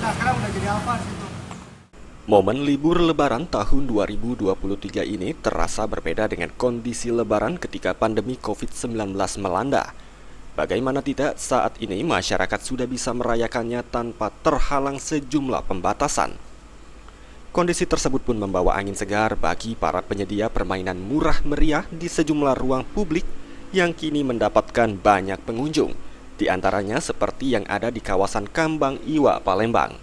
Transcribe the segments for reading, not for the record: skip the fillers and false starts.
Nah, sekarang udah jadi Alphard itu. Momen libur Lebaran tahun 2023 ini terasa berbeda dengan kondisi Lebaran ketika pandemi COVID-19 melanda. Bagaimana tidak, saat ini masyarakat sudah bisa merayakannya tanpa terhalang sejumlah pembatasan. Kondisi tersebut pun membawa angin segar bagi para penyedia permainan murah meriah di sejumlah ruang publik yang kini mendapatkan banyak pengunjung, di antaranya seperti yang ada di kawasan Kambang Iwa, Palembang.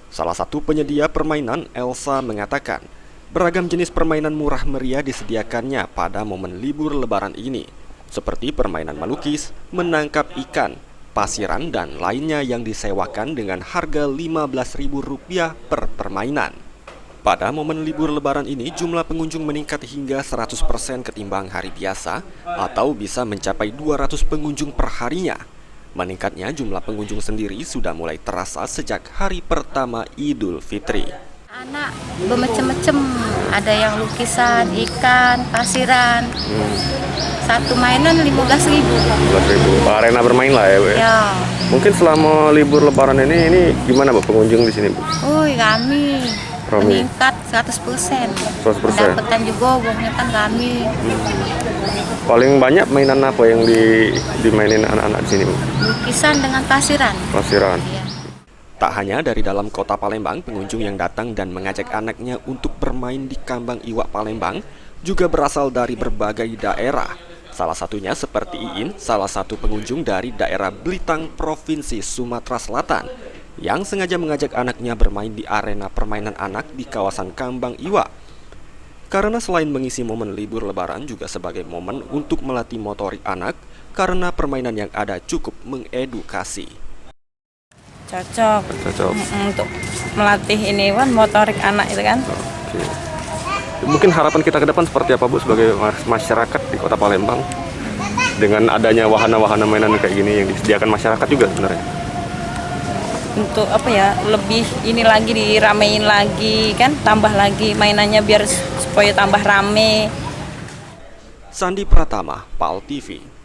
Salah satu penyedia permainan, Elsa, mengatakan beragam jenis permainan murah meriah disediakannya pada momen libur Lebaran ini, seperti permainan melukis, menangkap ikan, pasiran, dan lainnya yang disewakan dengan harga Rp15.000 per permainan. Pada momen libur Lebaran ini, jumlah pengunjung meningkat hingga 100% ketimbang hari biasa atau bisa mencapai 200 pengunjung per harinya. Meningkatnya jumlah pengunjung sendiri sudah mulai terasa sejak hari pertama Idul Fitri. Anak bermacam-macam, ada yang lukisan, ikan, pasiran. Satu mainan 15.000. 15.000. Arena bermain lah ya, Bu. Ya. Mungkin selama libur Lebaran ini gimana, Bu, pengunjung di sini, Bu? Kami Rame. meningkat 100%. 100%. Pendapatan juga uangnya kan kami. Paling banyak mainan apa yang dimainin anak-anak di sini, Bu? Lukisan dengan pasiran. Pasiran. Iya. Tak hanya dari dalam kota Palembang, pengunjung yang datang dan mengajak anaknya untuk bermain di Kambang Iwa Palembang juga berasal dari berbagai daerah. Salah satunya seperti Iin, salah satu pengunjung dari daerah Blitang, Provinsi Sumatera Selatan, yang sengaja mengajak anaknya bermain di arena permainan anak di kawasan Kambang Iwa. Karena selain mengisi momen libur Lebaran juga sebagai momen untuk melatih motorik anak, karena permainan yang ada cukup mengedukasi. Cocok. Cocok. Untuk melatih ini kan motorik anak itu kan. Oke. Mungkin harapan kita ke depan seperti apa, Bu, sebagai masyarakat di Kota Palembang dengan adanya wahana-wahana mainan kayak gini yang disediakan masyarakat juga sebenarnya. Untuk apa ya, lebih ini lagi diramein lagi kan, tambah lagi mainannya biar supaya tambah rame. Sandi Pratama, PAL TV.